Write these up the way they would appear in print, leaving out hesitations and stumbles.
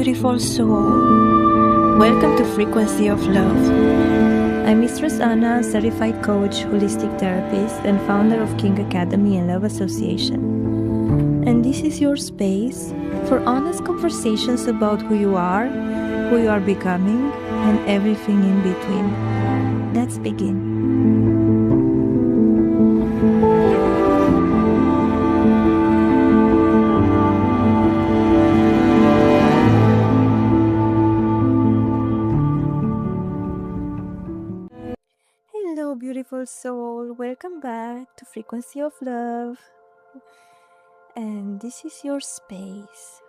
beautiful soul. Welcome to Frequency of Love. I'm Mistress Anna, certified coach, holistic therapist, and founder of KinK Academy and LOV Association. And this is your space for honest conversations about who you are becoming, and everything in between. Let's begin. Hello, beautiful soul. Welcome back to Frequency of Love. And this is your space.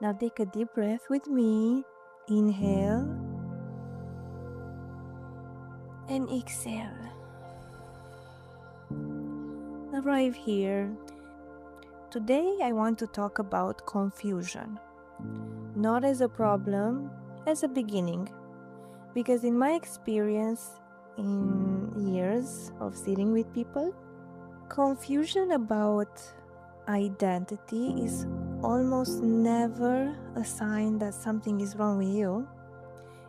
Now take a deep breath with me. Inhale and exhale. Arrive here. Today I want to talk about confusion. Not as a problem, as a beginning. Because in my experience, in years of sitting with people, confusion about identity is almost never a sign that something is wrong with you.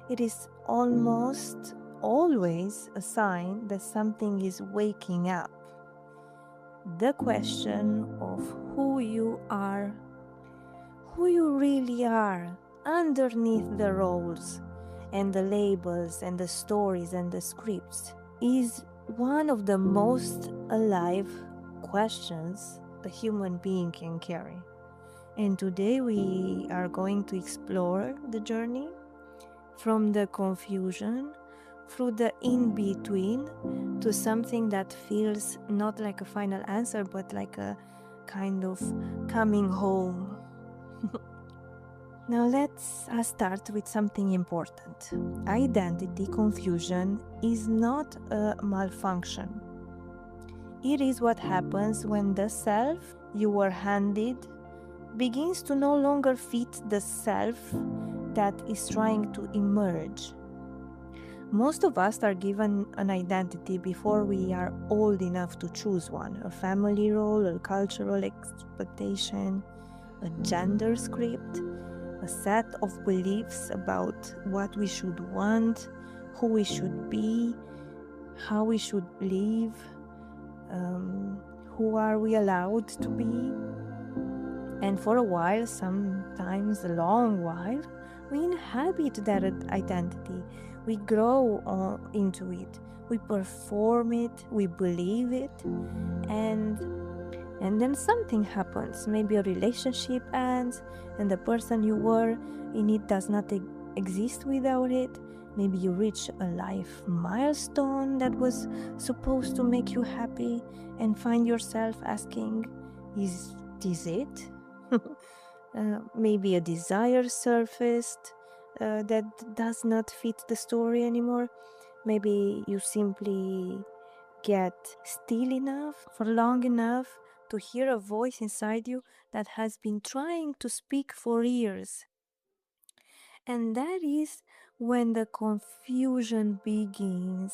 It is almost always a sign that something is waking up. The question of who you are, who you really are, underneath the roles and the labels and the stories and the scripts, is one of the most alive questions a human being can carry. And today we are going to explore the journey from the confusion through the in-between to something that feels not like a final answer, but like a kind of coming home. Now let's start with something important. Identity confusion is not a malfunction. It is what happens when the self you were handed begins to no longer fit the self that is trying to emerge. Most of us are given an identity before we are old enough to choose one. A family role, a cultural expectation, a gender script, a set of beliefs about what we should want, who we should be, how we should live, who are we allowed to be. And for a while, sometimes a long while, we inhabit that identity. We grow into it. We perform it. We believe it. And then something happens. Maybe a relationship ends and the person you were in it does not exist without it. Maybe you reach a life milestone that was supposed to make you happy and find yourself asking, is this it? Maybe a desire surfaced that does not fit the story anymore. Maybe you simply get still enough for long enough to hear a voice inside you that has been trying to speak for years. And that is when the confusion begins.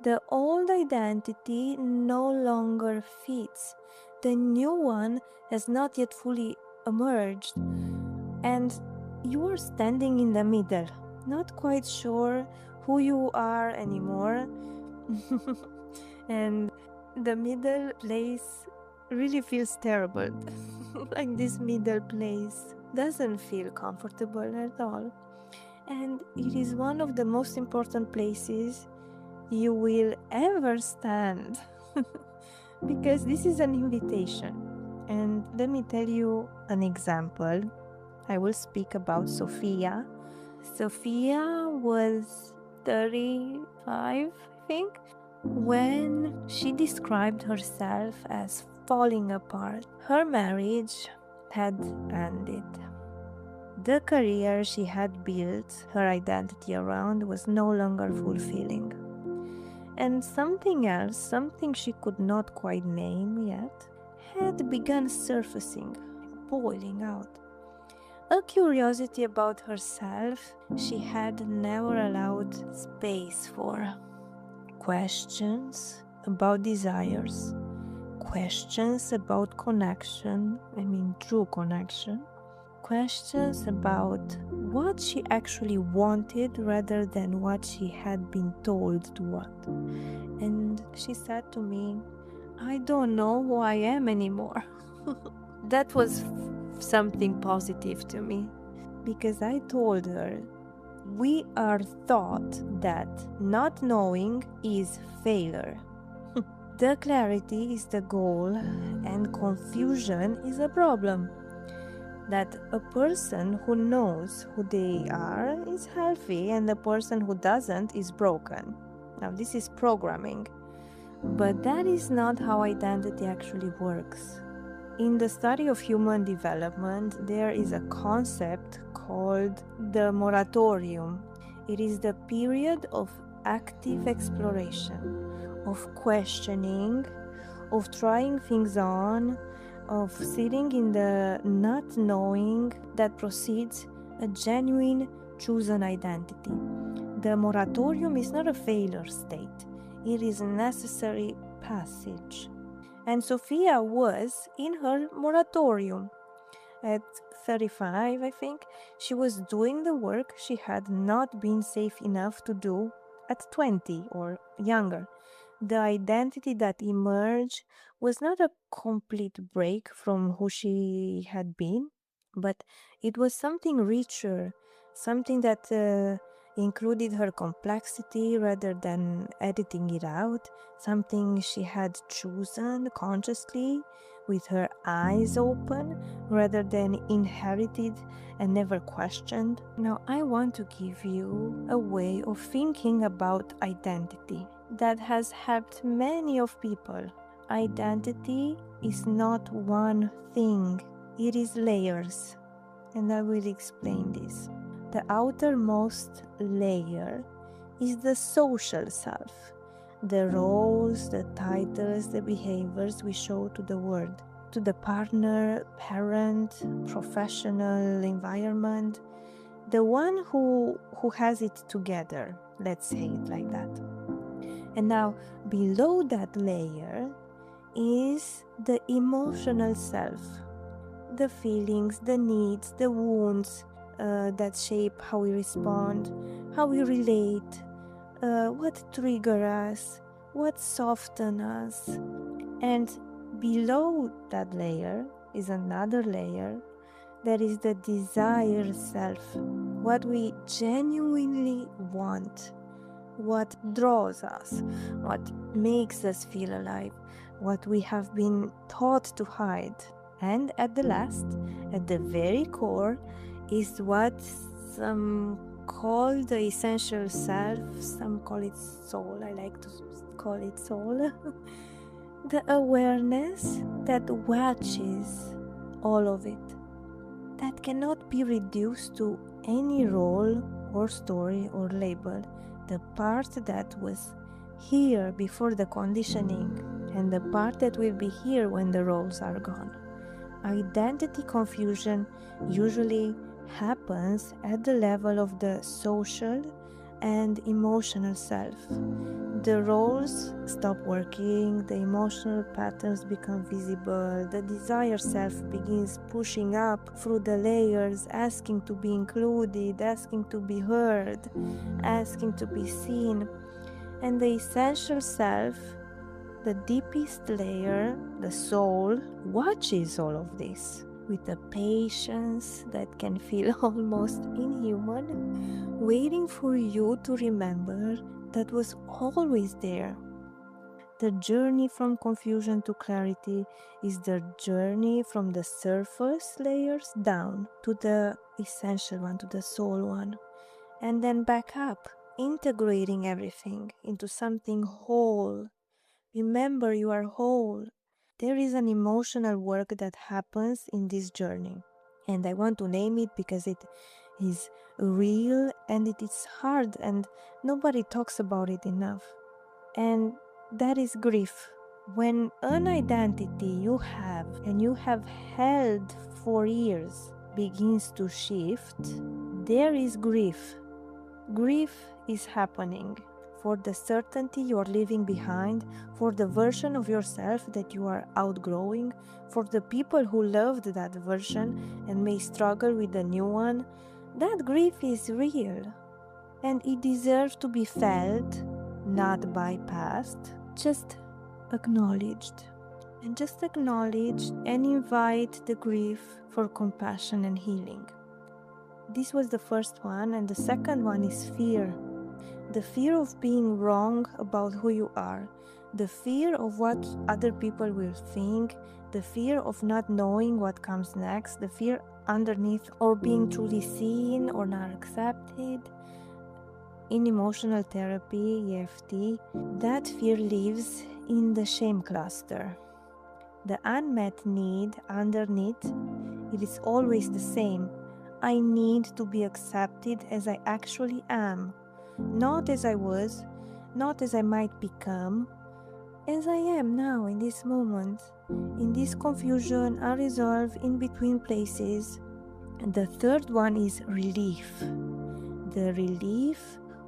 The old identity no longer fits. The new one has not yet fully emerged. And you are standing in the middle, not quite sure who you are anymore. And the middle place really feels terrible. Like this middle place doesn't feel comfortable at all. And it is one of the most important places you will ever stand. Because this is an invitation. And let me tell you an example. I will speak about Sophia. Sophia was 35, I think, when she described herself as falling apart. Her marriage had ended. The career she had built her identity around was no longer fulfilling. And something else, something she could not quite name yet, had begun surfacing, boiling out. A curiosity about herself she had never allowed space for. Questions about desires, questions about connection, true connection, questions about what she actually wanted rather than what she had been told to want. And she said to me, "I don't know who I am anymore." That was something positive to me, because I told her, we are taught that not knowing is failure. The clarity is the goal and confusion is a problem. That a person who knows who they are is healthy and the person who doesn't is broken. Now, this is programming, but that is not how identity actually works. In the study of human development, there is a concept called the moratorium. It is the period of active exploration, of questioning, of trying things on, of sitting in the not knowing that precedes a genuine chosen identity. The moratorium is not a failure state. It is a necessary passage. And Sophia was in her moratorium. At 35, I think, she was doing the work she had not been safe enough to do at 20 or younger. The identity that emerged was not a complete break from who she had been, but it was something richer, something that included her complexity rather than editing it out, something she had chosen consciously with her eyes open rather than inherited and never questioned. Now, I want to give you a way of thinking about identity that has helped many of people. Identity is not one thing, it is layers, and I will explain this. The outermost layer is the social self, the roles, the titles, the behaviors we show to the world, to the partner, parent, professional environment, the one who has it together, let's say it like that. And now, below that layer is the emotional self, the feelings, the needs, the wounds that shape how we respond, how we relate, what trigger us, what soften us. And below that layer is another layer. That is the desire self, what we genuinely want, what draws us, what makes us feel alive, what we have been taught to hide. And at the last, at the very core, is what some call the essential self, some call it soul, I like to call it soul. The awareness that watches all of it, that cannot be reduced to any role or story or label. The part that was here before the conditioning and the part that will be here when the roles are gone. Identity confusion usually happens at the level of the social and emotional self. The roles stop working, the emotional patterns become visible, the desire self begins pushing up through the layers, asking to be included, asking to be heard, asking to be seen. And the essential self, the deepest layer, the soul, watches all of this with a patience that can feel almost inhuman, waiting for you to remember that was always there. The journey from confusion to clarity is the journey from the surface layers down to the essential one, to the soul one, and then back up, integrating everything into something whole. Remember, you are whole. There is an emotional work that happens in this journey, and I want to name it because it is real and it is hard and nobody talks about it enough. And that is grief. When an identity you have and you have held for years begins to shift, there is grief. Grief is happening for the certainty you are leaving behind, for the version of yourself that you are outgrowing, for the people who loved that version and may struggle with the new one. That grief is real, and it deserves to be felt, not bypassed, just acknowledged. And just acknowledge and invite the grief for compassion and healing. This was the first one, and the second one is fear. The fear of being wrong about who you are, the fear of what other people will think, the fear of not knowing what comes next, the fear underneath or being truly seen or not accepted. In emotional therapy, EFT, that fear lives in the shame cluster. The unmet need underneath, it is always the same. I need to be accepted as I actually am, not as I was, not as I might become, as I am now in this moment, in this confusion, unresolved, in between places. And the third one is relief. The relief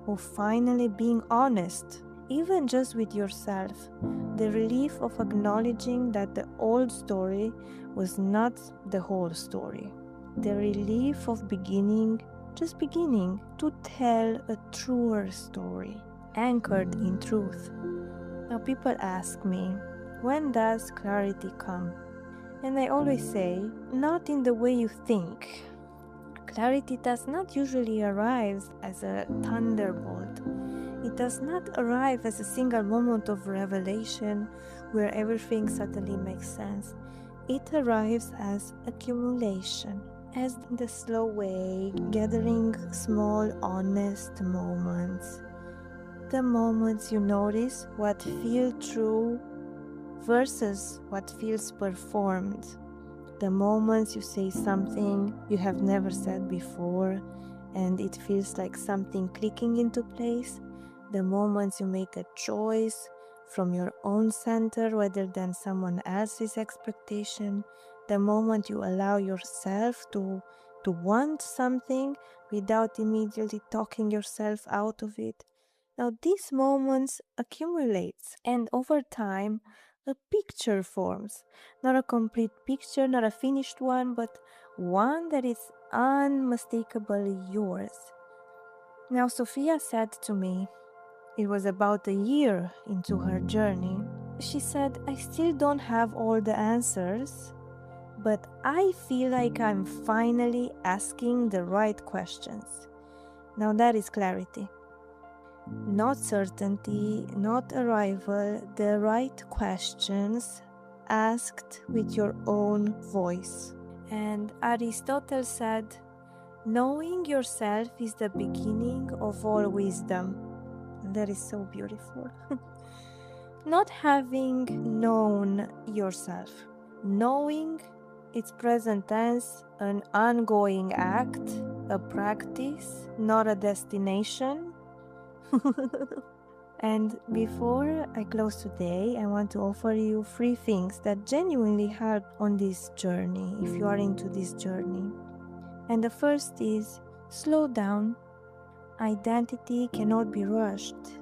of finally being honest, even just with yourself. The relief of acknowledging that the old story was not the whole story. The relief of just beginning to tell a truer story, anchored in truth. Now people ask me, when does clarity come? And I always say, not in the way you think. Clarity does not usually arrive as a thunderbolt. It does not arrive as a single moment of revelation where everything suddenly makes sense. It arrives as accumulation, as the slow way, gathering small, honest moments. The moments you notice what feels true versus what feels performed. The moments you say something you have never said before and it feels like something clicking into place. The moments you make a choice from your own center rather than someone else's expectation. The moment you allow yourself to want something without immediately talking yourself out of it. Now these moments accumulates, and over time a picture forms. Not a complete picture, not a finished one, but one that is unmistakably yours. Now Sophia said to me, it was about a year into her journey, she said, I still don't have all the answers, but I feel like I'm finally asking the right questions. Now that is clarity. Not certainty, not arrival, the right questions asked with your own voice. And Aristotle said, knowing yourself is the beginning of all wisdom. That is so beautiful. Not having known yourself. Knowing, it's present tense, an ongoing act, a practice, not a destination. And before I close today, I want to offer you 3 things that genuinely help on this journey, if you are into this journey. And the first is, slow down. Identity cannot be rushed.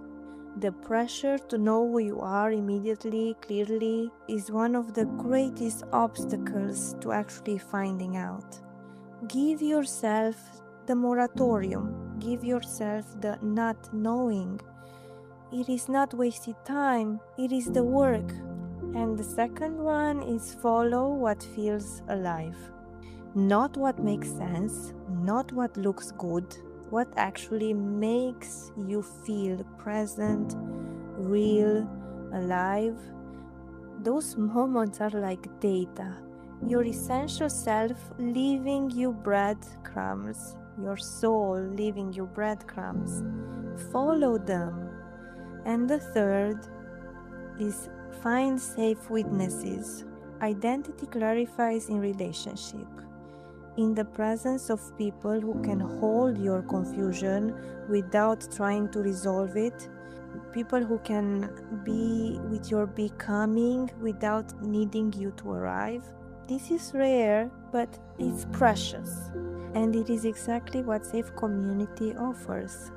The pressure to know who you are immediately, clearly, is one of the greatest obstacles to actually finding out. Give yourself the moratorium. Give yourself the not knowing. It is not wasted time, it is the work. And the second one is follow what feels alive. Not what makes sense, not what looks good, what actually makes you feel present, real, alive. Those moments are like data. Your essential self leaving you breadcrumbs, your soul leaving you breadcrumbs. Follow them. And the third is find safe witnesses. Identity clarifies in relationship, in the presence of people who can hold your confusion without trying to resolve it, people who can be with your becoming without needing you to arrive. This is rare, but it's precious, and it is exactly what safe community offers.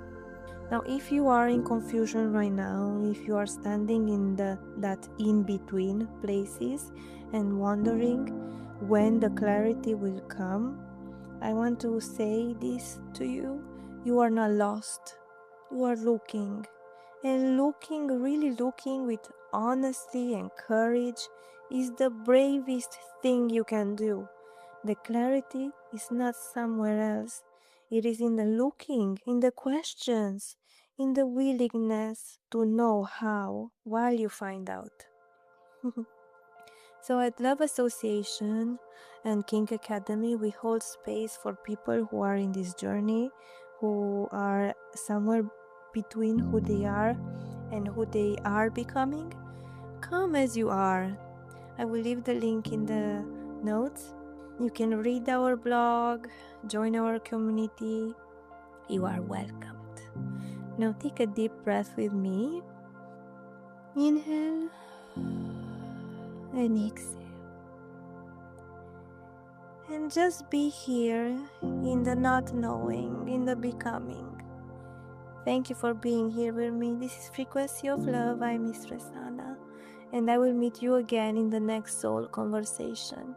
Now, if you are in confusion right now, if you are standing in that in-between places and wondering when the clarity will come, I want to say this to you. You are not lost. You are looking. And looking, really looking with honesty and courage is the bravest thing you can do. The clarity is not somewhere else. It is in the looking, in the questions, in the willingness to know how while you find out. So at Love Association and KinK Academy, we hold space for people who are in this journey, who are somewhere between who they are and who they are becoming. Come as you are. I will leave the link in the notes. You can read our blog, join our community. You are welcomed. Now take a deep breath with me. Inhale and exhale. And just be here in the not knowing, in the becoming. Thank you for being here with me. This is Frequency of Love. I'm Mistress Anna, and I will meet you again in the next soul conversation.